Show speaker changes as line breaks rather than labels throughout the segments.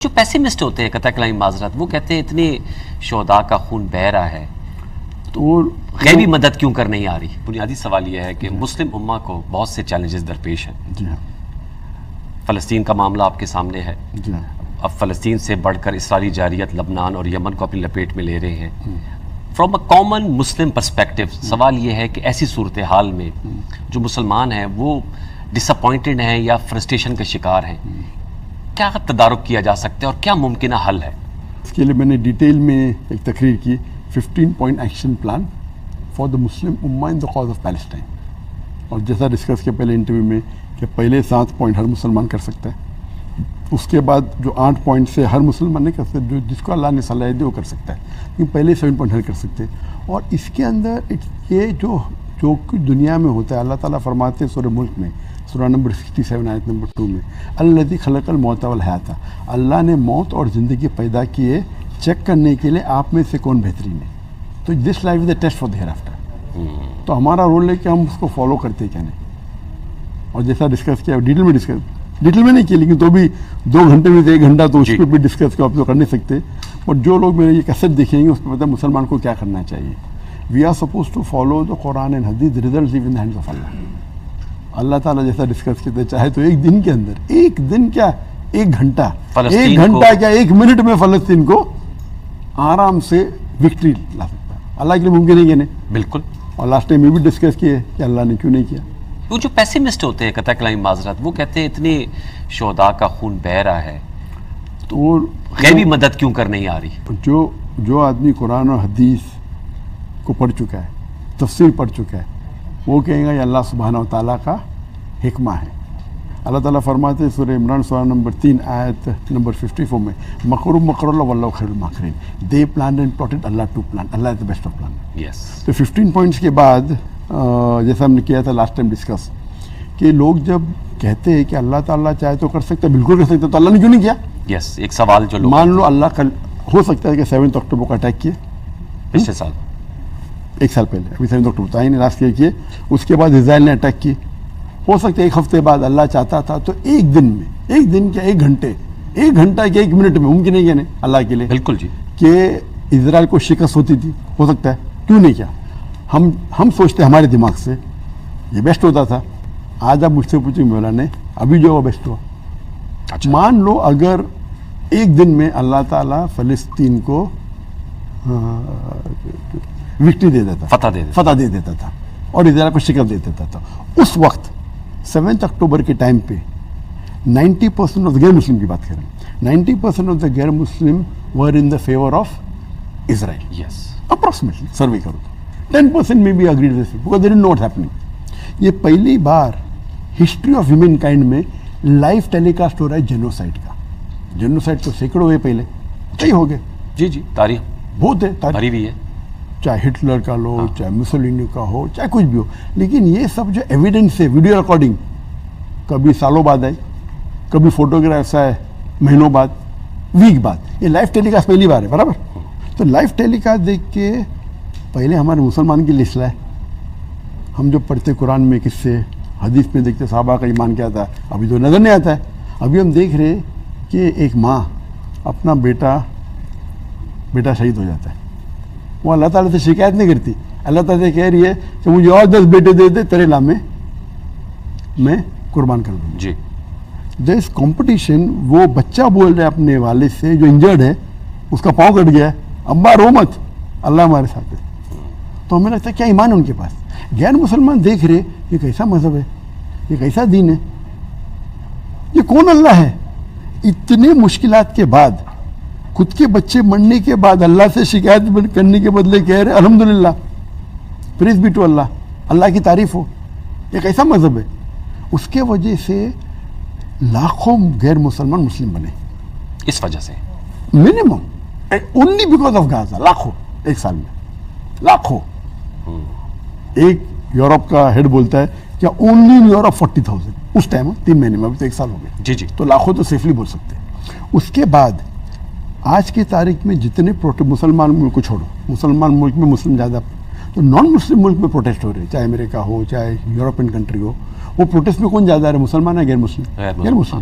جو پیسمسٹ ہوتے ہیں قطع کلامی معذرت، وہ کہتے ہیں اتنے شہداء کا خون بہہ رہا ہے تو غیبی مدد کیوں کر نہیں آ رہی؟ بنیادی سوال یہ ہے کہ مسلم امہ کو بہت سے چیلنجز درپیش ہیں۔ فلسطین کا معاملہ آپ کے سامنے ہے، اب فلسطین سے بڑھ کر اسرائیلی جارحیت لبنان اور یمن کو اپنی لپیٹ میں لے رہے ہیں۔ From a common Muslim perspective سوال یہ ہے کہ ایسی صورتحال میں جو مسلمان ہیں وہ ڈس اپوائنٹڈ ہیں یا فرسٹریشن کا شکار ہیں، کیا تدارک کیا جا سکتا ہے اور کیا ممکنہ حل ہے؟
اس کے لیے میں نے ڈیٹیل میں ایک تقریر کی 15 point action plan for the Muslim امہ in the cause of Palestine, اور جیسا ڈسکس کیا پہلے انٹرویو میں کہ پہلے 7 پوائنٹ ہر مسلمان کر سکتا ہے، اس کے بعد جو 8 پوائنٹ سے ہر مسلمان نہیں کر سکتا، جو جس کو اللہ نے صلاحیت دی وہ کر سکتا ہے، کیونکہ پہلے 7 پوائنٹ ہر کر سکتے ہیں۔ اور اس کے اندر یہ جو کچھ دنیا میں ہوتا ہے، اللہ تعالیٰ فرماتے ہیں سورہ ملک میں، سورہ نمبر 67 آیت نمبر 2 میں، الذی خلق الموت والحیات، اللہ نے موت اور زندگی پیدا کیے چیک کرنے کے لیے آپ میں سے کون بہترین ہے، تو this life is a test for the hereafter, تو ہمارا رول ہے کہ ہم اس کو فالو کرتے کیا نہیں۔ اور جیسا ڈسکس کیا ڈیٹیل میں نہیں کیا، لیکن تو بھی 2 گھنٹے میں سے 1 گھنٹہ تو اس پہ بھی ڈسکس کو آپ تو کر نہیں سکتے، اور جو لوگ میرے یہ کیسٹ دیکھیں گے اس پہ پتہ ہے مسلمان کو کیا کرنا چاہیے۔ We are suppose to follow the قرآن اینڈ حدیث، results in the hands of اللہ۔ اللہ تعالیٰ جیسا ڈسکس کرتے چاہے تو ایک دن کے اندر، ایک دن کیا 1 گھنٹہ، 1 گھنٹہ کیا 1 منٹ میں فلسطین کو آرام سے وکٹری لا سکتا ہے۔ اللہ کے لیے ممکن ہے کہ نہیں؟
بالکل۔
اور لاسٹ ٹائم یہ بھی ڈسکس کیے کہ اللہ نے کیوں نہیں کیا۔
وہ جو پیسمسٹ ہوتے ہیں قطع کلامی معذرت، وہ کہتے ہیں اتنے شہداء کا خون بہہ رہا ہے تو غیبی مدد کیوں کر نہیں آ رہی؟
جو آدمی قرآن اور حدیث کو پڑھ چکا ہے، تفسیر پڑھ چکا ہے، وہ کہیں گا یہ اللہ سبحانہ و تعالیٰ کا حکمہ ہے۔ اللہ تعالیٰ فرماتے ہیں سورہ عمران سورہ نمبر 3 آیت نمبر 54 میں، مکر اللہ واللہ خیر الماکرین، دے پلانڈ اینڈ پلاٹڈ اللہ ٹو پلان، اللہ is the best of plan.
Yes.
تو 15 پوائنٹس کے بعد جیسا ہم نے کیا تھا لاسٹ ٹائم ڈسکس، کہ لوگ جب کہتے ہیں کہ اللہ تعالیٰ چاہے تو کر سکتا ہے، بالکل کر سکتا ہے، تو اللہ نے کیوں نہیں کیا؟
یس، ایک سوال جو لوگ
مان لو اللہ کل ہو سکتا ہے کہ 7 اکتوبر کو اٹیک کیے
پچھلے سال،
1 سال پہلے، ابھی 7 اکتوبر تھا ہی نہیں، لاسٹ ایئر کیے، اس کے بعد اسرائیل نے اٹیک کی، ہو سکتا ہے 1 ہفتے بعد اللہ چاہتا تھا تو 1 دن میں، 1 دن کیا 1 گھنٹے، 1 گھنٹہ کیا 1 منٹ میں، ممکن ہے کہ نہیں اللہ کے لیے؟
بالکل جی،
کہ اسرائیل کو شکست ہوتی تھی، ہو سکتا ہے، کیوں نہیں کیا؟ ہم سوچتے ہمارے دماغ سے یہ بیسٹ ہوتا تھا، آج آپ مجھ سے پوچھیں مولا نے ابھی جو وہ بیسٹ ہوا۔ مان لو اگر 1 دن میں اللہ تعالیٰ فلسطین کو وکٹری دے دیتا، فتح دے دیتا تھا اور اسرائیل کو شکست دے دیتا تھا، اس وقت 7 اکتوبر کے ٹائم پہ 90% آف غیر مسلم کی بات کریں، 90% آف دا غیر مسلم were in the favour of Israel.
Yes,
approximately survey کرو تو 10% میں بھی agreed with because they don't know what's happening. یہ پہلی بار ہسٹری آف ہیومن کائنڈ میں لائیو ٹیلی کاسٹ ہو رہا ہے جینوسائڈ کا۔ جینوسائڈ تو سینکڑوں ہوئے پہلے، کئی ہو گئے،
جی تاریخ
بہت ہے،
بھری ہوئی ہے،
چاہے ہٹلر کا لو، چاہے مسولینی کا ہو، چاہے کچھ بھی ہو، لیکن یہ سب جو ایویڈنس ہے، ویڈیو ریکارڈنگ کبھی سالوں بعد آئی، کبھی فوٹوگرافس آئے مہینوں بعد، ویک بعد، یہ لائیو ٹیلی کاسٹ پہلی بار ہے، برابر؟ تو لائیو ٹیلی کاسٹ دیکھ کے پہلے ہمارے مسلمان کی لسٹ لائے، ہم جو پڑھتے قرآن میں قصے، حدیث میں دیکھتے صحابہ کا ایمان کیا تھا، ابھی تو نظر نہیں آتا ہے۔ ابھی ہم دیکھ رہے کہ ایک ماں اپنا بیٹا شہید ہو جاتا ہے، وہ اللہ تعالیٰ سے شکایت نہیں کرتی، اللہ تعالیٰ سے کہہ رہی ہے کہ مجھے اور 10 بیٹے دے دے، تیرے نام میں قربان کر دوں
جی۔
دیر از کمپٹیشن، وہ بچہ بول رہا ہے اپنے والد سے جو انجرڈ ہے، اس کا پاؤں کٹ گیا ہے، ابا رو مت، اللہ ہمارے ساتھ ہے۔ تو ہمیں لگتا ہے کیا ایمان ہے ان کے پاس۔ غیر مسلمان دیکھ رہے یہ کیسا مذہب ہے، یہ کیسا دین ہے، یہ کون اللہ ہے؟ اتنے مشکلات کے بعد، خود کے بچے مرنے کے بعد اللہ سے شکایت کرنے کے بدلے کہہ رہے الحمدللہ، پریز بی ٹو اللہ، اللہ کی تعریف ہو، یہ کیسا مذہب ہے؟ اس کے وجہ سے لاکھوں غیر مسلمان مسلم بنے،
اس وجہ سے
منیمم اونلی بیکاز آف غازہ، لاکھوں، 1 سال میں لاکھوں۔ ایک یورپ کا ہیڈ بولتا ہے کیا اونلی ان یورپ 40,000 اس ٹائم، 3 مہینے میں، ابھی تو 1 سال ہو گئے
جی،
تو لاکھوں تو سیفلی بول سکتے ہیں۔ اس کے بعد آج کی تاریخ میں جتنے مسلمان ملک کو چھوڑو، مسلمان ملک میں مسلم زیادہ، تو نان مسلم ملک میں پروٹیسٹ ہو رہے ہیں، چاہے امریکہ ہو، چاہے یورپین کنٹری ہو، وہ پروٹیسٹ میں کون زیادہ ہے، مسلمان ہے غیر مسلم؟ غیر مسلم۔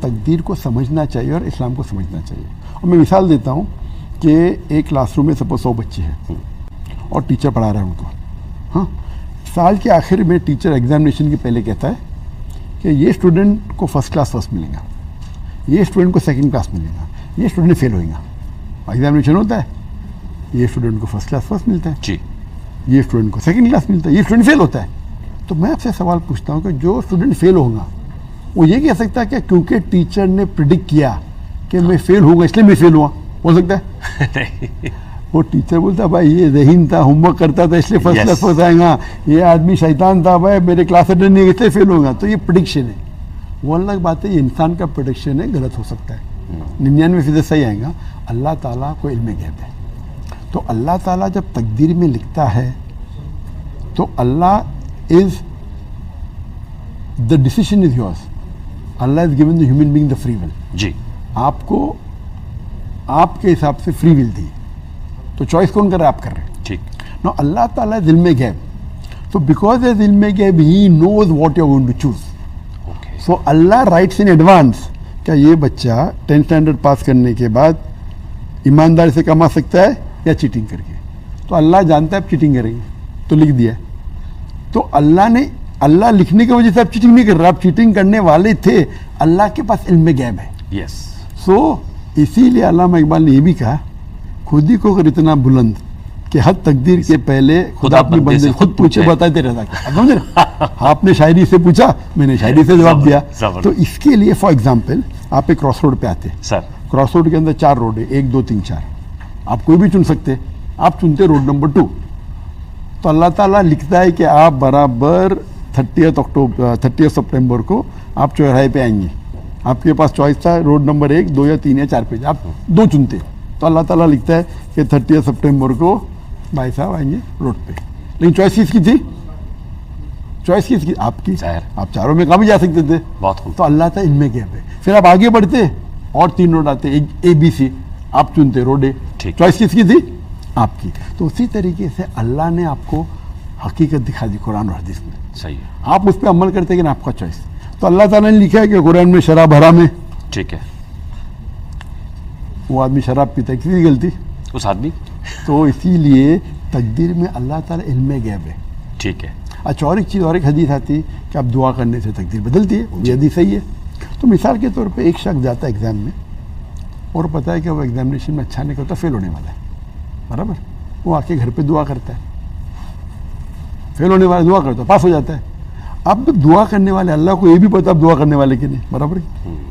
تقدیر کو سمجھنا چاہیے اور اسلام کو سمجھنا چاہیے. اور میں مثال دیتا ہوں کہ ایک کلاس روم میں سپوز 100 بچے ہیں اور ٹیچر پڑھا رہا ہے ان کو. ہاں, سال کے آخر میں ٹیچر ایگزامینیشن کے پہلے کہتا ہے کہ یہ اسٹوڈنٹ کو فرسٹ کلاس فرسٹ ملے گا, یہ اسٹوڈنٹ کو سیکنڈ کلاس ملے گا, یہ اسٹوڈنٹ فیل ہوئے گا. ایگزامینیشن ہوتا ہے, یہ اسٹوڈنٹ کو فرسٹ کلاس فرسٹ ملتا ہے,
جی,
یہ اسٹوڈنٹ کو سیکنڈ کلاس ملتا ہے, یہ اسٹوڈنٹ فیل ہوتا ہے. تو میں آپ سے سوال پوچھتا ہوں کہ جو اسٹوڈنٹ فیل ہوگا وہ یہ کہہ سکتا ہے کہ کیونکہ ٹیچر نے پریڈکٹ کیا کہ میں فیل ہوں گا اس لیے میں فیل ہوا, ہو سکتا ہے؟ وہ ٹیچر بولتا بھائی یہ ذہین تھا, ہوم ورک کرتا تھا اس لیے فرسٹ کلاس فرسٹ آئے گا, یہ آدمی شیطان تھا بھائی میرے کلاس اٹینڈ نہیں اس لیے فیل ہوگا. تو یہ پریڈکشن ہے. وہ الگ بات ہے, یہ انسان کا پریڈکشن ہے, غلط ہو سکتا ہے, 99% صحیح آئے گا. اللہ تعالیٰ کو علم غیب ہے. تو اللہ تعالیٰ جب تقدیر میں لکھتا ہے تو اللہ is the decision is yours. اللہ is given the human being the free will.
جی,
آپ کو آپ کے حساب سے فری ول دی, تو چوائس کون کر رہا ہے؟ آپ کر رہے ہیں.
ٹھیک.
نو اللہ تعالیٰ از علم غیب. So because there is علم غیب, he knows what you are going to choose.
Okay,
So Allah writes in advance کیا یہ بچہ 10th اسٹینڈرڈ پاس کرنے کے بعد ایمانداری سے کما سکتا ہے یا چیٹنگ کر کے. تو اللہ جانتا ہے آپ چیٹنگ کریں گے تو لکھ دیا. تو اللہ لکھنے کی وجہ سے آپ چیٹنگ نہیں کر رہے, آپ چیٹنگ کرنے والے تھے. اللہ کے پاس علم غیب ہے.
یس,
سو اسی لیے علامہ اقبال نے یہ بھی کہا, خود ہی کو اگر اتنا بلند کہ حد تقدیر کے پہلے خدا اپنے بندے خود پوچھے بتاتے رہتا. سمجھ رہے, آپ نے شاعری سے پوچھا, میں نے شاعری سے جواب دیا. تو اس کے لیے فار ایگزامپل آپ ایک کراس روڈ پہ آتے,
سر,
کراس روڈ کے اندر 4 روڈ ہے, 1 2 3 4, آپ کوئی بھی چن سکتے. آپ چنتے روڈ نمبر 2. تو اللہ تعالیٰ لکھتا ہے کہ آپ برابر 30 سپٹمبر کو آپ چوراہے پہ آئیں گے. آپ کے پاس چوائس تھا روڈ نمبر 1 2 یا 3 یا 4 پہ, آپ 2 چنتے. تو اللہ تعالیٰ لکھتا ہے کہ 30 سپٹمبر کو بھائی صاحب آئیں گے روڈ پہ. لیکن چوائس کس کی تھی؟ چوائس کس کی؟ آپ کی. آپ چاروں میں کہاں بھی جا سکتے تھے.
بہت خوب.
تو اللہ تعالیٰ علم غیب ہے. پھر آپ آگے بڑھتے اور 3 روڈ آتے, اے بی سی, آپ چنتے روڈ اے. چوائس کس کی تھی؟ آپ کی. تو اسی طریقے سے اللہ نے آپ کو حقیقت دکھا دی قرآن اور حدیث میں.
صحیح ہے.
آپ اس پہ عمل کرتے کہ آپ کا چوائس. تو اللہ تعالیٰ نے لکھا ہے کہ قرآن میں شراب حرام ہے.
ٹھیک ہے.
وہ آدمی شراب پیتا ہے, کسی کی غلطی؟
اس آدمی.
تو اسی لیے تقدیر میں اللہ تعالیٰ علم غیب ہے.
ٹھیک ہے.
اچھا, اور ایک چیز, اور ایک حدیث آتی کہ آپ دعا کرنے سے تقدیر بدلتی ہے. یہ حدیث صحیح ہے. تو مثال کے طور پہ ایک شخص جاتا ہے ایگزام میں اور پتہ ہے کہ وہ ایگزامینیشن میں اچھا نہیں کرتا, فیل ہونے والا ہے, برابر. وہ آ کے گھر پہ دعا کرتا ہے, فیل ہونے والا دعا کرتا ہے, پاس ہو جاتا ہے. اب دعا کرنے والے اللہ کو یہ بھی پتا آپ دعا کرنے والے کہ نہیں, برابر.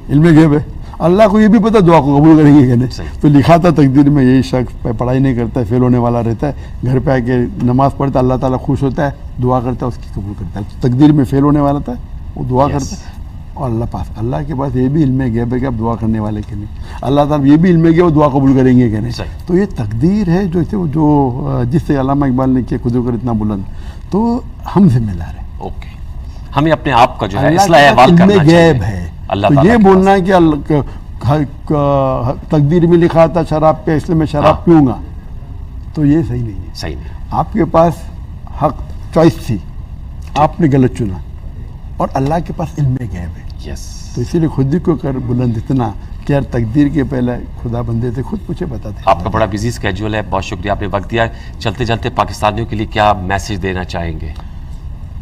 علم غیب ہے. اللہ کو یہ بھی پتا دعا کو قبول کریں گے کہ نہیں. تو لکھا تھا تقدیر میں یہی شخص پڑھائی نہیں کرتا ہے, فیل ہونے والا رہتا ہے, گھر پہ آ کے نماز پڑھتا ہے, اللہ تعالیٰ خوش ہوتا ہے, دعا کرتا ہے, اس کی قبول کرتا ہے. تقدیر میں فیل ہونے والا تھا, وہ دعا کرتا ہے اور اللہ پاس. اللہ کے پاس یہ بھی علم غیب ہے کہ آپ دعا کرنے والے کہ نہیں. اللہ تعالیٰ یہ بھی علم ہے کہ وہ دعا قبول کریں گے کہ نہیں. تو یہ تقدیر ہے جو جس سے علامہ اقبال نے کیا, خود کر اتنا بلند. تو ہم ذمہ دار ہیں.
اوکے, ہمیں اپنے آپ کا جو ہے اصلاح احوال کرنا چاہیے.
غیب ہے. تو یہ بولنا ہے کہ تقدیر میں لکھا تھا شراب پہ اس لیے میں شراب پیوں گا, تو یہ صحیح نہیں ہے.
صحیح نہیں.
آپ کے پاس حق چوائس تھی, آپ نے غلط چنا, اور اللہ کے پاس علم غیب ہے.
یس.
تو اسی لیے خود ہی کو کر بلند اتنا کہ یار تقدیر کے پہلے خدا بندے تھے, خود پوچھے بتاتے.
آپ کا بڑا بزی اسکیجول ہے, بہت شکریہ آپ نے وقت دیا. چلتے چلتے پاکستانیوں کے لیے کیا میسج دینا چاہیں گے؟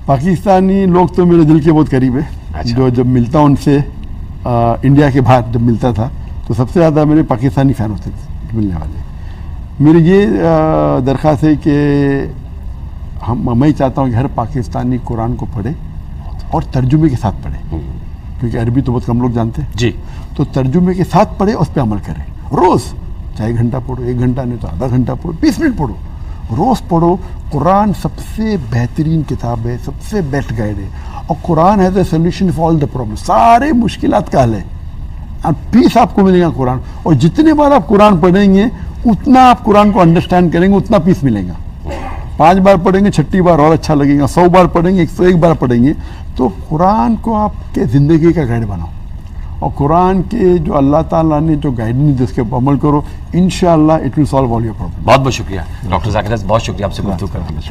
پاکستانی لوگ تو میرے دل کے بہت قریب ہے. جو جب ملتا ہوں ان سے انڈیا کے باہر جب ملتا تھا تو سب سے زیادہ میرے پاکستانی فین ہوتے تھے ملنے والے. میری یہ درخواست ہے کہ میں چاہتا ہوں کہ ہر پاکستانی قرآن کو پڑھے اور ترجمے کے ساتھ پڑھے, کیونکہ عربی تو بہت کم لوگ جانتے ہیں.
جی.
تو ترجمے کے ساتھ پڑھے, اس پہ عمل کریں. روز چاہے 1 گھنٹہ پڑھو, 1 گھنٹہ نہیں تو آدھا گھنٹہ پڑھو, 20 منٹ پڑھو, روز پڑھو. قرآن سب سے بہترین کتاب ہے, سب سے بیسٹ گائیڈ ہے. اور قرآن has a solution for all the problem. سارے مشکلات کا حل ہے. اور پیس آپ کو ملے گا قرآن. اور جتنے بار آپ قرآن پڑھیں گے اتنا آپ قرآن کو انڈرسٹینڈ کریں گے, اتنا پیس ملے گا. 5 بار پڑھیں گے, 6ٹھی بار اور اچھا لگے گا. 100 بار پڑھیں گے, 101 بار پڑھیں گے. تو قرآن کو آپ کے زندگی کا گائیڈ بناؤ, اور قرآن کے جو اللہ تعالیٰ نے جو گائیڈنس دی اس کے عمل کرو. انشاءاللہ it will solve all your problem.
بہت بہت شکریہ ڈاکٹر ذاکر, بہت شکریہ آپ سے گفتگو کرنے.